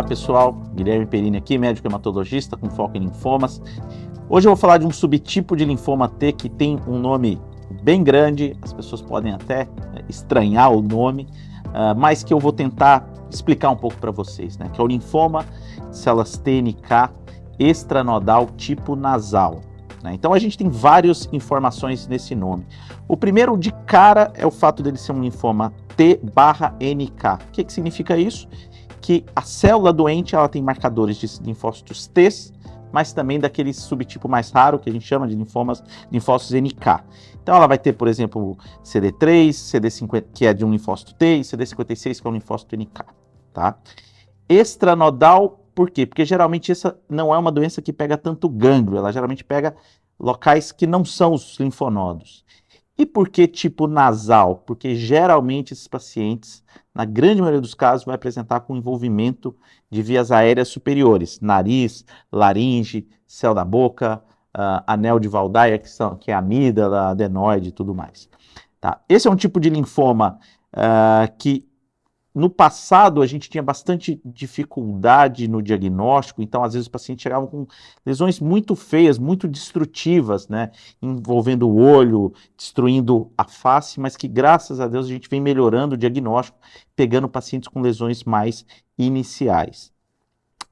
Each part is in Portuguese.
Olá pessoal, Guilherme Perini aqui, médico hematologista com foco em linfomas. Hoje eu vou falar de um subtipo de linfoma T que tem um nome bem grande, as pessoas podem até estranhar o nome, mas que eu vou tentar explicar um pouco para vocês, né? Que é o linfoma de células TNK extranodal tipo nasal. Então a gente tem várias informações nesse nome. O primeiro de cara é o fato dele ser um linfoma T/NK. O que significa isso? Que a célula doente ela tem marcadores de linfócitos T, mas também daquele subtipo mais raro que a gente chama de linfócitos NK. Então ela vai ter, por exemplo, CD3, CD50, que é de um linfócito T, e CD56, que é um linfócito NK. Tá? Extranodal, por quê? Porque geralmente essa não é uma doença que pega tanto gânglio, ela geralmente pega locais que não são os linfonodos. E por que tipo nasal? Porque geralmente esses pacientes, na grande maioria dos casos, vai apresentar com envolvimento de vias aéreas superiores, nariz, laringe, céu da boca, anel de Waldeyer, que é a amígdala, adenoide e tudo mais. Tá? Esse é um tipo de linfoma que no passado, a gente tinha bastante dificuldade no diagnóstico, então às vezes os pacientes chegavam com lesões muito feias, muito destrutivas, né, envolvendo o olho, destruindo a face, mas que graças a Deus a gente vem melhorando o diagnóstico, pegando pacientes com lesões mais iniciais.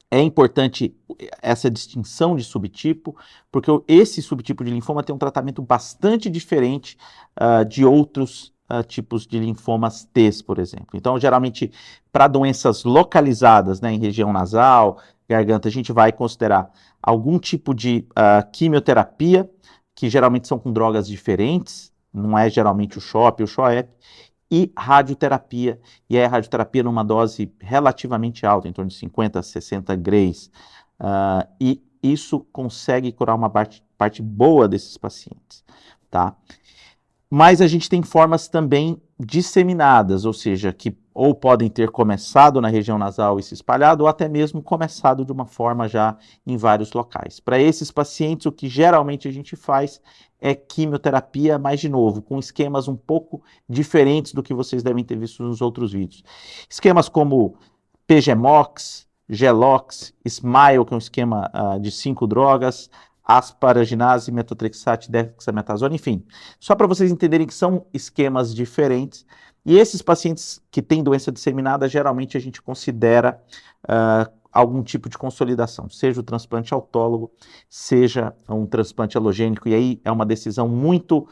É importante essa distinção de subtipo, porque esse subtipo de linfoma tem um tratamento bastante diferente de outros tipos de linfomas T, por exemplo. Então, geralmente, para doenças localizadas, né, em região nasal, garganta, a gente vai considerar algum tipo de quimioterapia, que geralmente são com drogas diferentes, não é geralmente o CHOP, o CHOEP, e radioterapia, e é a radioterapia numa dose relativamente alta, em torno de 50 a 60 grays, e isso consegue curar uma parte boa desses pacientes, tá? Mas a gente tem formas também disseminadas, ou seja, que ou podem ter começado na região nasal e se espalhado, ou até mesmo começado de uma forma já em vários locais. Para esses pacientes, o que geralmente a gente faz é quimioterapia, mas de novo, com esquemas um pouco diferentes do que vocês devem ter visto nos outros vídeos. Esquemas como PGMOX, Gelox, SMILE, que é um esquema de 5 drogas, asparaginase, metotrexate, dexametasona, enfim. Só para vocês entenderem que são esquemas diferentes. E esses pacientes que têm doença disseminada, geralmente a gente considera algum tipo de consolidação, seja o transplante autólogo, seja um transplante alogênico, e aí é uma decisão muito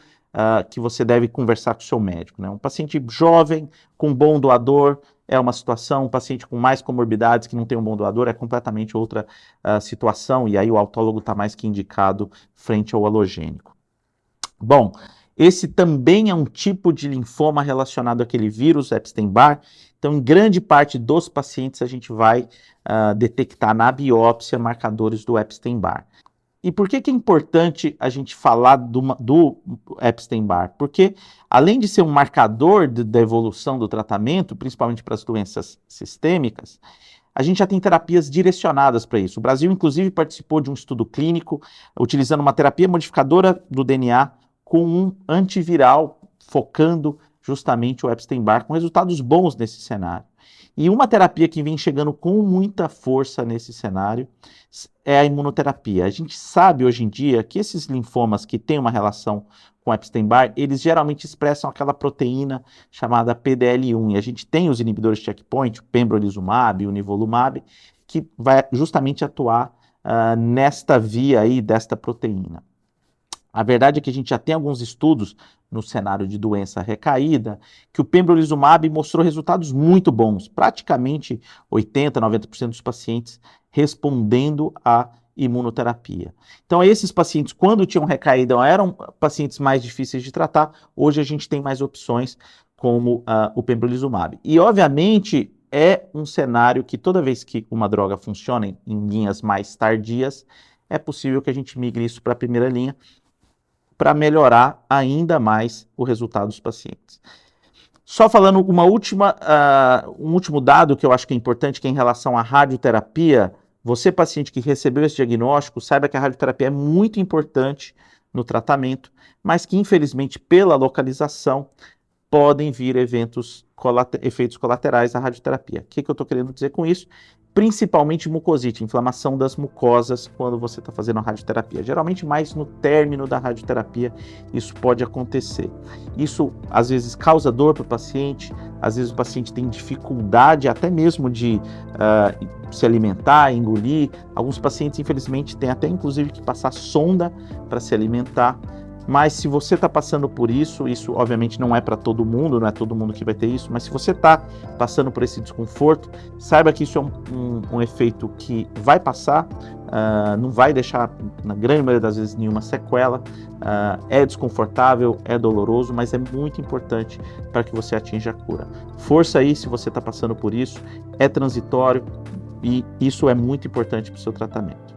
que você deve conversar com o seu médico, né? Um paciente jovem, com bom doador, é uma situação, um paciente com mais comorbidades que não tem um bom doador é completamente outra situação, e aí o autólogo está mais que indicado frente ao alogênico. Bom, esse também é um tipo de linfoma relacionado àquele vírus Epstein-Barr, então em grande parte dos pacientes a gente vai detectar na biópsia marcadores do Epstein-Barr. E por que é importante a gente falar do Epstein-Barr? Porque, além de ser um marcador da evolução do tratamento, principalmente para as doenças sistêmicas, a gente já tem terapias direcionadas para isso. O Brasil, inclusive, participou de um estudo clínico utilizando uma terapia modificadora do DNA com um antiviral, focando justamente o Epstein-Barr, com resultados bons nesse cenário. E uma terapia que vem chegando com muita força nesse cenário é a imunoterapia. A gente sabe hoje em dia que esses linfomas que têm uma relação com Epstein-Barr, eles geralmente expressam aquela proteína chamada PDL1. E a gente tem os inibidores de checkpoint, o pembrolizumab, o nivolumab, que vai justamente atuar nesta via aí desta proteína. A verdade é que a gente já tem alguns estudos no cenário de doença recaída que o pembrolizumab mostrou resultados muito bons, praticamente 80, 90% dos pacientes respondendo à imunoterapia. Então, esses pacientes, quando tinham recaída, eram pacientes mais difíceis de tratar. Hoje a gente tem mais opções como o pembrolizumab. E, obviamente, é um cenário que toda vez que uma droga funciona em linhas mais tardias, é possível que a gente migre isso para a primeira linha, para melhorar ainda mais o resultado dos pacientes. Só falando um último dado que eu acho que é importante, que é em relação à radioterapia. Você, paciente que recebeu esse diagnóstico, saiba que a radioterapia é muito importante no tratamento, mas que infelizmente pela localização podem vir efeitos colaterais da radioterapia. O que eu estou querendo dizer com isso? principalmente mucosite, inflamação das mucosas quando você está fazendo a radioterapia. Geralmente mais no término da radioterapia isso pode acontecer. Isso às vezes causa dor para o paciente, às vezes o paciente tem dificuldade até mesmo de se alimentar, engolir. Alguns pacientes infelizmente têm até inclusive que passar sonda para se alimentar. Mas se você está passando por isso obviamente não é para todo mundo, não é todo mundo que vai ter isso, mas se você está passando por esse desconforto, saiba que isso é um efeito que vai passar, não vai deixar, na grande maioria das vezes, nenhuma sequela, é desconfortável, é doloroso, mas é muito importante para que você atinja a cura. Força aí se você está passando por isso, é transitório e isso é muito importante para o seu tratamento.